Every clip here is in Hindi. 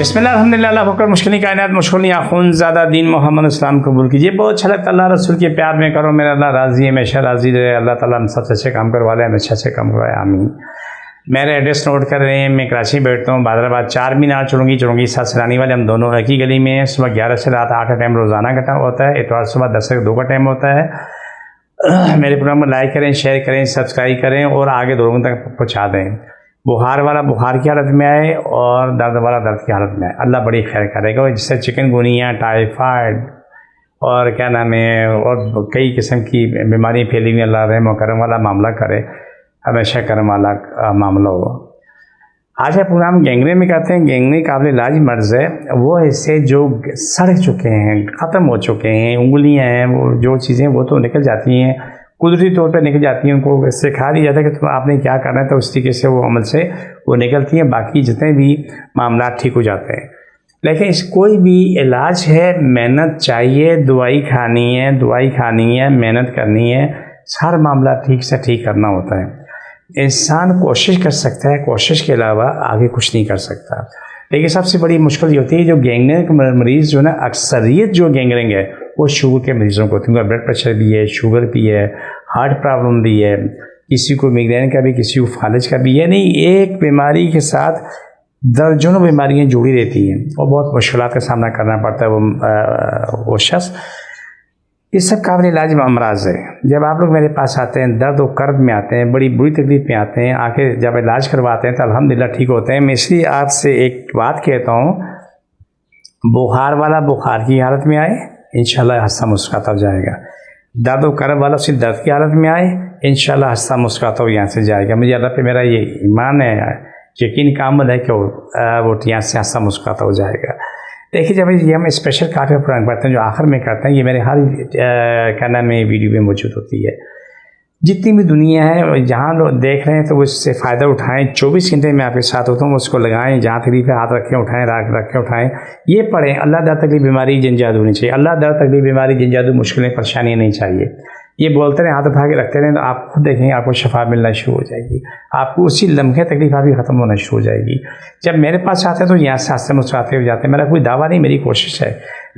बिस्मिल्लाह अल्हम्दुलिल्लाह अल्लाह फकर मुश्किल कायनात मुश्किल आखुन ज़्यादा दीन मोहम्मद इस्लाम कबूल कीजिए। बहुत अच्छा लगता है अल्लाह रसूल के प्यार में करो, मेरा अल्लाह राज़ी है, हमेशा राज़ी रहे। अल्लाह ताला हम सबसे अच्छे काम करवा ले, हमेशा अच्छे काम करवाए, आमीन। मेरा एड्रेस नोट कर रहे हैं, मैं कराची में बैठता हूँ, बादराबाद 4 मीनार चुरंगी साथ सरानी वाले, हम दोनों एक ही गली में हैं। सुबह 11 से रात 8 का टाइम रोज़ाना का होता है, इतवार सुबह 10 से 2 का टाइम होता है। मेरे प्रोग्राम को लाइक करें, शेयर करें, सब्सक्राइब करें और आगे लोगों तक पहुँचा दें। बुखार वाला बुखार की हालत में आए और दर्द वाला दर्द की हालत में आए, अल्लाह बड़ी खैर करेगा। जिससे चिकनगुनिया, टाइफाइड और क्या नाम है और कई किस्म की बीमारी फैली हुई, अल्लाह रहम करम वाला मामला करे, हमेशा करम वाला मामला हो। आज का प्रोग्राम गैंग्रीन में करते हैं। गैंग्रीन काबिल इलाज मर्ज़ है, वो हिस्से जो सड़ चुके हैं, ख़त्म हो चुके हैं, उंगलियां हैं, वो जो चीज़ें वो तो निकल जाती हैं, कुदरती तौर पे निकल जाती हैं। उनको सिखा दिया जाता है कि तुम आपने क्या करना है, तो उस तरीके से वो अमल से वो निकलती हैं, बाकी जितने भी मामला ठीक हो जाते हैं। लेकिन इस कोई भी इलाज है, मेहनत चाहिए, दवाई खानी है, मेहनत करनी है, हर मामला ठीक से ठीक करना होता है। इंसान कोशिश कर सकता है, कोशिश के अलावा आगे कुछ नहीं कर सकता। लेकिन सबसे बड़ी मुश्किल ये होती है जो गैंग्रीन के मरीज़ जो ना, अक्सरियत जो गैंग्रीन है वो शुगर के मरीज़ों को होती है। ब्लड प्रेशर भी है, शुगर भी है, हार्ट प्रॉब्लम भी है, किसी को माइग्रेन का भी, किसी को फालिज का भी है। नहीं, एक बीमारी के साथ दर्जनों बीमारियां जुड़ी रहती हैं और बहुत मुश्किलात का सामना करना पड़ता है वो शख्स। इस सब काबिल इलाज अमराज है। जब आप लोग मेरे पास आते हैं, दर्द और कर्ब में आते हैं, बड़ी बुरी तकलीफ में आते हैं, आके जब इलाज करवाते हैं तो अल्हम्दुलिल्लाह ठीक होते हैं। मैं इसलिए आपसे एक बात कहता हूँ, बुखार वाला बुखार की हालत में आए, इंशाल्लाह हंसता मुस्कुराता हो जाएगा। दर्द और कर्ब वाला उसी दर्द की हालत में आए, इंशाल्लाह हंसता मुस्कुराता हो यहाँ से जाएगा। मुझे अल्लाह पे मेरा ये ईमान है, यकीन कामल है कि वो यहाँ से हंसता मुस्कुराता हो जाएगा। देखिए, जब ये हम स्पेशल काफ़ी प्रोग्राम करते हैं जो आखिर में करते हैं, ये मेरे हर क्या नाम है वीडियो में मौजूद होती है। जितनी भी दुनिया है, जहाँ लोग देख रहे हैं तो वो इससे फ़ायदा उठाएं। 24 घंटे में आपके साथ होता हूँ, उसको लगाएं, जहाँ तकलीफ है हाथ रखें, उठाएं, रखें, उठाएं, ये पढ़ें। अल्लाह दर तकलीफ बीमारी जिन जादू नहीं चाहिए, अल्लाह दर तकलीफ बीमारी जिन जादू मुश्किलें परेशानियाँ नहीं चाहिए। ये बोलते रहे, हाथ उठा के रखते रहें, तो आप खुद देखेंगे आपको शफा मिलना शुरू हो जाएगी। आपको उसी लम्हे तकलीफ आपकी ख़त्म होना शुरू हो जाएगी। जब मेरे पास आते हैं तो यहाँ से हंसते मुस्कुराते हो जाते हैं। मेरा कोई दावा नहीं, मेरी कोशिश है,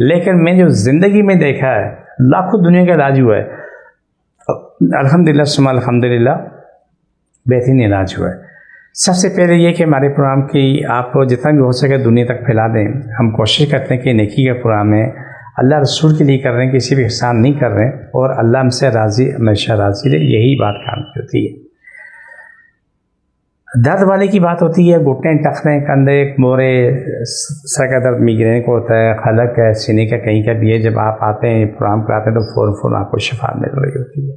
लेकिन मैंने जो ज़िंदगी में देखा है, लाखों दुनिया का इलाज हुआ है, अल्हम्दुलिल्लाह सुम्मा अल्हम्दुलिल्लाह बेहतरीन इलाज हुआ है। सबसे पहले ये कि हमारे प्रोग्राम की आप जितना भी हो सके दुनिया तक फैला दें। हम कोशिश करते हैं कि नेकी का प्रोग्राम है, अल्लाह रसूल के लिए कर रहे हैं, किसी भी एहसान नहीं कर रहे हैं, और अल्लाह हमसे राज़ी, हमेशा राज़ी रहे, यही बात काम की होती है। दर्द वाले की बात होती है, घुटने, टखने, कंधे, मोरे, सर का दर्द माइग्रेन को होता है, खलक है, सीने का कहीं का भी है। जब आप आते हैं, प्रोग्राम कराते हैं, तो फ़ौरन आपको शफा मिल रही होती है।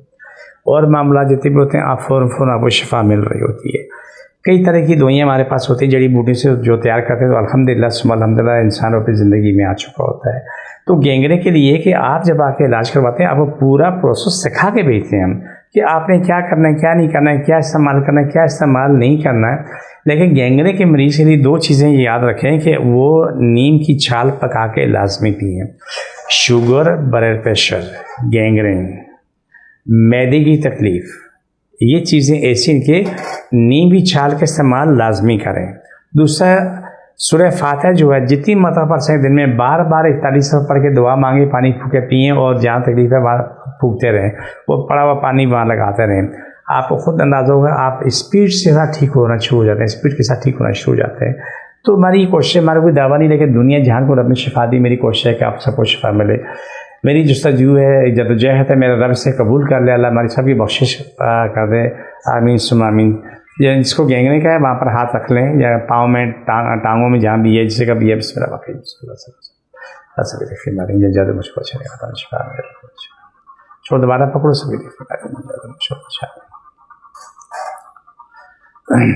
और मामला जितने भी होते हैं, आप फ़ौरन आपको शफा मिल रही होती है। कई तरह की दवाइयाँ हमारे पास होती है, जड़ी बूटी से जो तैयार करते हैं, तो अल्हम्दुलिल्लाह सुम्मा अल्हम्दुलिल्लाह इंसान अपनी ज़िंदगी में आ चुका होता है। तो गैंग्रीन के लिए कि आप जब आके इलाज करवाते हैं, आपको पूरा प्रोसेस सिखा के भेजते हैं हम कि आपने क्या करना है, क्या नहीं करना है, क्या इस्तेमाल करना है, क्या इस्तेमाल नहीं करना है। लेकिन गैंग्रीन के मरीज़ के लिए 2 चीज़ें याद रखें कि वो नीम की छाल पका के लाजमी पिएँ। शुगर, ब्लड प्रेशर, गैंग्रीन, मैदे की तकलीफ़, ये चीज़ें ऐसी इनके नीम की छाल का इस्तेमाल लाजमी करें। दूसरा, सूरह फातिहा जो है जितनी मरतबा पढ़ सकें दिन में, बार 41 दफ़ा पढ़ के दुआ मांगे, पानी फूके पिएँ, और जहाँ तकलीफ है वहाँ फूकते रहें, वो पड़ा हुआ पानी वहाँ लगाते रहें। आपको खुद अंदाज़ा होगा, आप स्पीड से साथ ठीक होना शुरू हो जाते हैं, स्पीड के साथ ठीक होना शुरू हो जाते हैं। तो हमारी कोशिश, हमारा कोई दावा नहीं, लेकिन दुनिया जहाँ को रब ने शिफा दी, मेरी कोशिश है कि आप सबको शिफा मिले। मेरी जस्तजू है, जदोजहद है, मेरा रब से कबूल कर ले, अल्लाह हमारी सबकी बख्शिश कर दे, आमीन सुम्मा आमीन। जिसको गैंग्रीन का है वहाँ पर हाथ रख लें, या पाँव में, टांगों में, जहाँ भी है, जिसे कभी है, बिस्मिल्लाह बाकी सभी देखिए मारें, ज़्यादा मुझको अच्छा नहीं आता, छोड़, दोबारा पकड़ो, सभी देखिए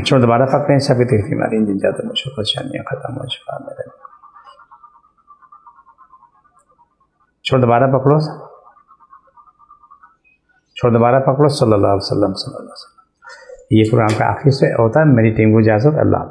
छोड़, दोबारा पकड़ें, सभी देखिए मारें, ज़्यादा मुझको अच्छा नहीं, ख़त्म हो चुका मेरे, छोड़, दोबारा पकड़ो, छोड़, दोबारा पकड़ो, सल्लल्लाहु अलैहि वसल्लम। ये प्रोग्राम का आखिर से होता है। मेरी टीम को इजाज़त, अल्लाह।